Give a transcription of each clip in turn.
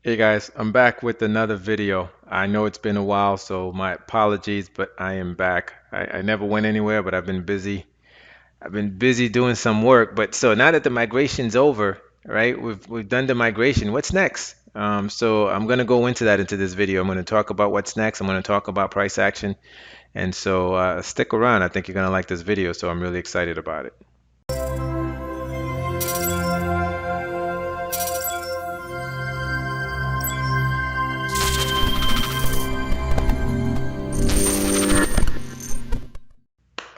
Hey guys, I'm back with another video. I know it's been a while, so my apologies, but I am back. I never went anywhere, but I've been busy. I've been busy doing some work. But so now that the migration's over, right? We've done the migration. What's next? So I'm gonna go into this video. I'm gonna talk about what's next. I'm gonna talk about price action, and so stick around. I think you're gonna like this video, so I'm really excited about it.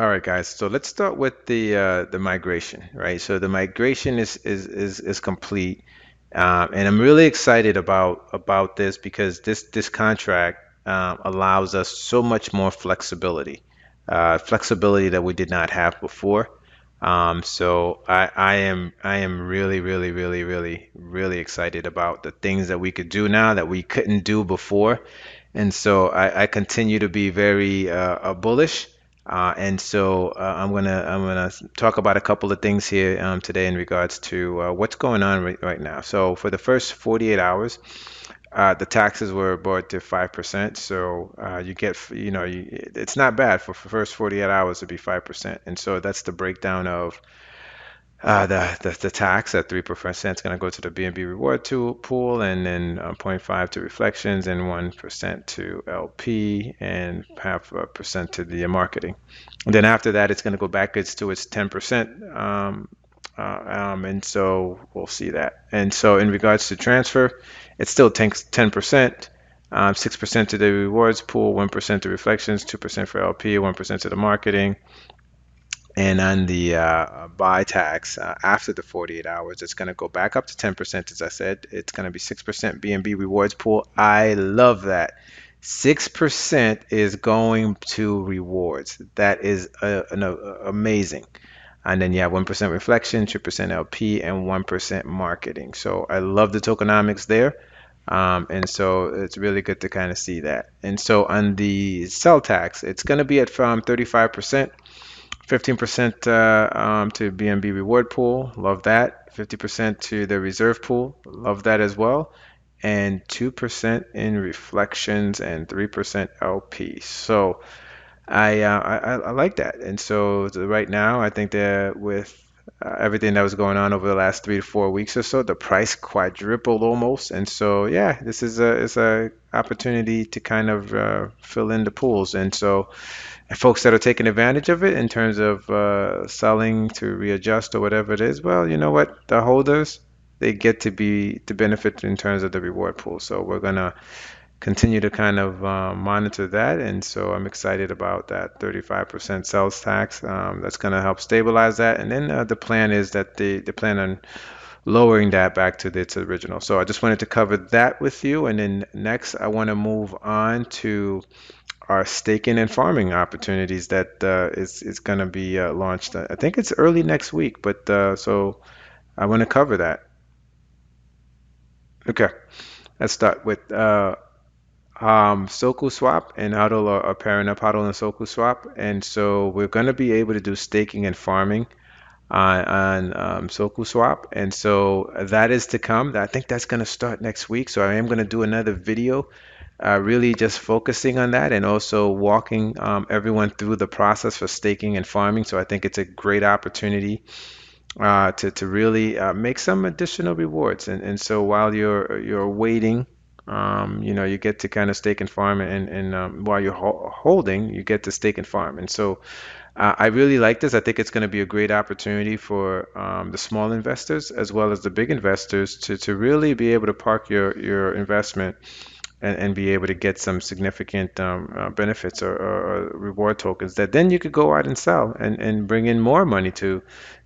All right, guys. So let's start with the migration, right? So the migration is complete, and I'm really excited about this because this contract allows us so much more flexibility, flexibility that we did not have before. So I am really excited about the things that we could do now that we couldn't do before. And so I continue to be very bullish. And so I'm gonna talk about a couple of things here today in regards to what's going on right now. So for the first 48 hours, the taxes were brought to 5%. So you get, it's not bad for the first 48 hours to be 5%. And so that's the breakdown of the tax at 3% is going to go to the BNB reward pool, and then zero point 0.5 to reflections, and 1% to LP, and half a percent to the marketing. And then after that, it's going to go backwards to its 10%. And so we'll see that. And so in regards to transfer, it still takes 10%. 6% to the rewards pool, 1% to reflections, 2% for LP, 1% to the marketing, and on the buy tax after the 48 hours, it's going to go back up to 10%. As I said, it's going to be 6% BNB rewards pool. I love that. 6% is going to rewards. That is amazing. And then you have 1% reflection, 2% LP, and 1% marketing. So I love the tokenomics there. And so it's really good to kind of see that. And so on the sell tax, it's going to be at from 35%. 15% to BNB reward pool, love that. 50% to the reserve pool, love that as well. And 2% in reflections and 3% LP. So I like that. And so right now, I think that with everything that was going on over the last 3 to 4 weeks or so, the price quadrupled almost. And so yeah, this is a opportunity to kind of fill in the pools. And so folks that are taking advantage of it in terms of selling to readjust or whatever it is, well, you know what? The holders, they get to benefit in terms of the reward pool. So we're gonna continue to kind of monitor that, and so I'm excited about that 35% sales tax. That's gonna help stabilize that, and then the plan is that they plan on lowering that back to its original. So I just wanted to cover that with you, and then next I want to move on to our staking and farming opportunities that is going to be launched. I think it's early next week, but so I want to cover that. Okay, let's start with Soku Swap and Hodl are pairing up Hodl and Soku Swap, and so we're going to be able to do staking and farming on Soku Swap, and so that is to come. I think that's going to start next week. So I am going to do another video really just focusing on that and also walking everyone through the process for staking and farming. So I think it's a great opportunity to really make some additional rewards. And so while you're waiting, you get to kind of stake and farm, and while you're holding, you get to stake and farm. And so I really like this. I think it's going to be a great opportunity for the small investors as well as the big investors to really be able to park your investment and be able to get some significant benefits or reward tokens that then you could go out and sell and bring in more money to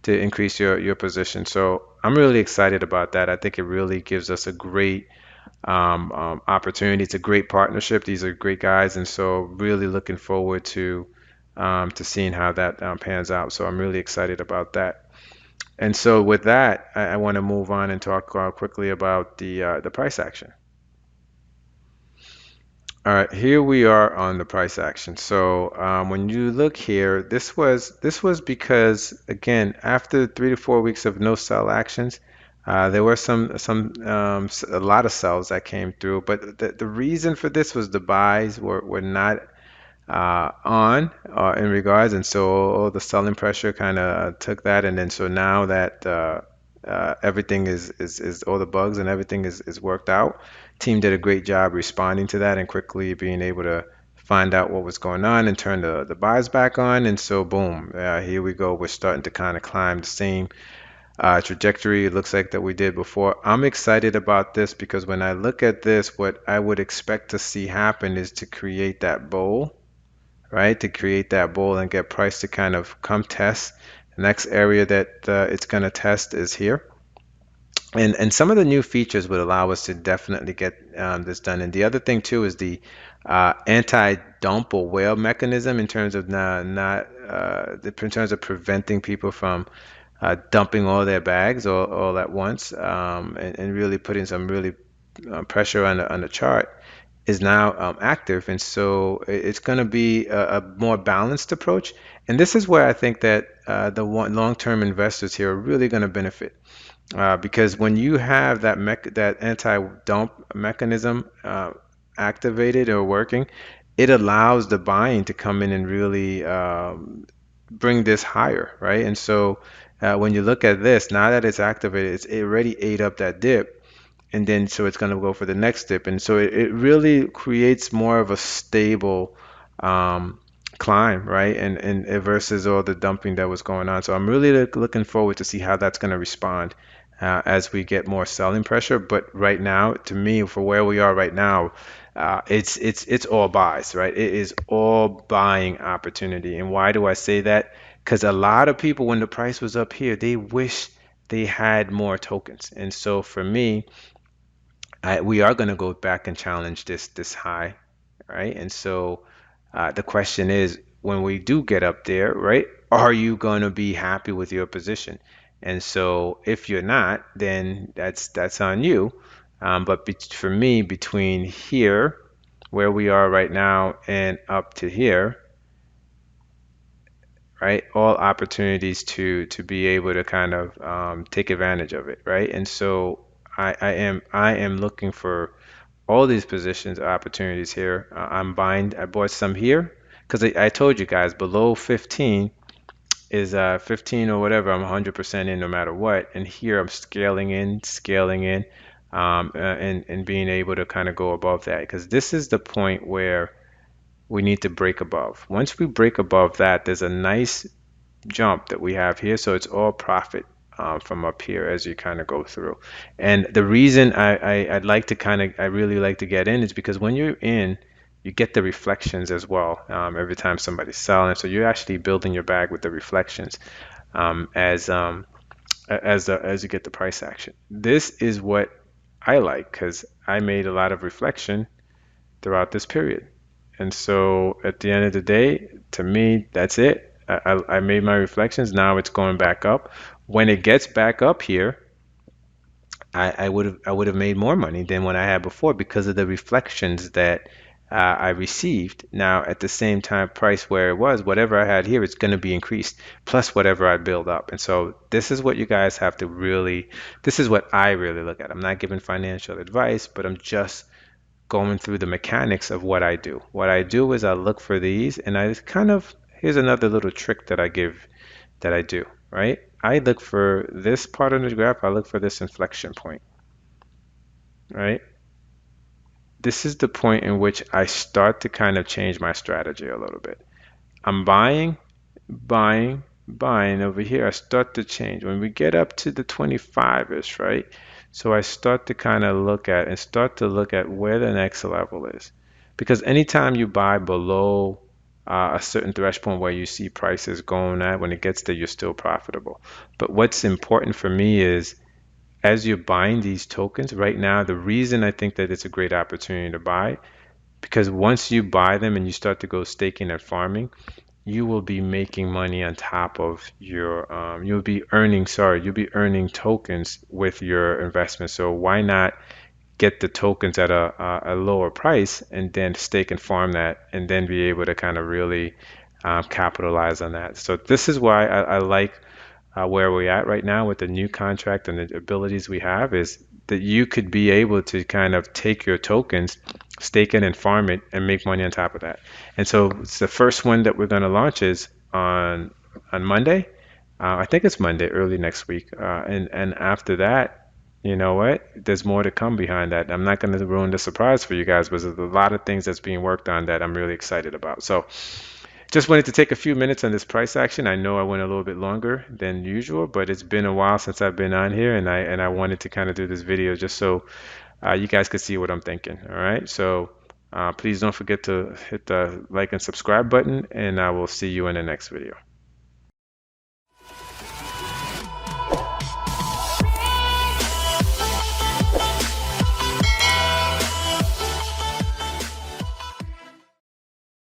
increase your position. So I'm really excited about that. I think it really gives us a great opportunity. It's a great partnership. These are great guys, and so really looking forward to seeing how that pans out. So I'm really excited about that. And so with that, I want to move on and talk quickly about the price action. All right, here we are on the price action. So when you look here, this was because again, after 3 to 4 weeks of no sell actions, There were a lot of sells that came through, but the reason for this was the buys were not on in regards, and so the selling pressure kind of took that, and then so now that everything is all the bugs and everything is worked out, team did a great job responding to that and quickly being able to find out what was going on and turn the buys back on, and so boom, here we go. We're starting to kind of climb the same trajectory it looks like that we did before. I'm excited about this because when I look at this, what I would expect to see happen is to create that bowl, right? To create that bowl and get price to kind of come test. The next area that it's going to test is here. And some of the new features would allow us to definitely get this done. And the other thing too is the anti-dump or whale mechanism in terms of in terms of preventing people from dumping all their bags all at once, and really putting some really pressure on the chart is now active, and so it's going to be a more balanced approach. And this is where I think that the long-term investors here are really going to benefit, because when you have that anti-dump mechanism activated or working, it allows the buying to come in and really bring this higher, right? And so when you look at this, now that it's activated, it already ate up that dip, and then so it's going to go for the next dip, and so it really creates more of a stable um, climb, right? And versus all the dumping that was going on. So I'm really looking forward to see how that's going to respond as we get more selling pressure. But right now, to me, for where we are right now, it's all buys, right? It is all buying opportunity. And why do I say that? Because a lot of people, when the price was up here, they wish they had more tokens. And so for me, we are going to go back and challenge this high, right? And so the question is, when we do get up there, right, are you going to be happy with your position? And so if you're not, then that's on you. But for me, between here, where we are right now, and up to here, right, all opportunities to be able to kind of take advantage of it, right? And so I am looking for all these positions opportunities here. I'm buying. I bought some here because I told you guys below 15 is 15 or whatever. I'm 100% in no matter what. And here I'm scaling in, and being able to kind of go above that, because this is the point where we need to break above. Once we break above that, there's a nice jump that we have here. So it's all profit from up here as you kind of go through. And the reason I'd like to I really like to get in is because when you're in, you get the reflections as well every time somebody's selling. So you're actually building your bag with the reflections as you get the price action. This is what I like because I made a lot of reflection throughout this period. And so at the end of the day, to me, that's it. I made my reflections. Now it's going back up. When it gets back up here, I would have made more money than what I had before because of the reflections that I received. Now at the same time, price where it was, whatever I had here, it's going to be increased plus whatever I build up. And so this is what you guys have to really. This is what I really look at. I'm not giving financial advice, but I'm just going through the mechanics of what I do. What I do is I look for these, and I kind of, here's another little trick that I do, right? I look for this part of the graph, I look for this inflection point, right? This is the point in which I start to kind of change my strategy a little bit. I'm buying, buying, buying over here. I start to change. When we get up to the 25-ish, right? So I start to kind of look at where the next level is. Because anytime you buy below a certain threshold point where you see prices going at, when it gets there, you're still profitable. But what's important for me is as you're buying these tokens right now, the reason I think that it's a great opportunity to buy, because once you buy them and you start to go staking and farming, you will be making money on top of your you'll be earning tokens with your investment. So why not get the tokens at a lower price and then stake and farm that and then be able to kind of really capitalize on that. So this is why I like where we're at right now with the new contract and the abilities we have is that you could be able to kind of take your tokens, stake it and farm it and make money on top of that. And so it's the first one that we're going to launch is on Monday. I think it's Monday, early next week. And after that, you know what? There's more to come behind that. I'm not going to ruin the surprise for you guys, but there's a lot of things that's being worked on that I'm really excited about. So just wanted to take a few minutes on this price action. I know I went a little bit longer than usual, but it's been a while since I've been on here, and I wanted to kind of do this video just so you guys could see what I'm thinking. All right, so please don't forget to hit the like and subscribe button, and I will see you in the next video.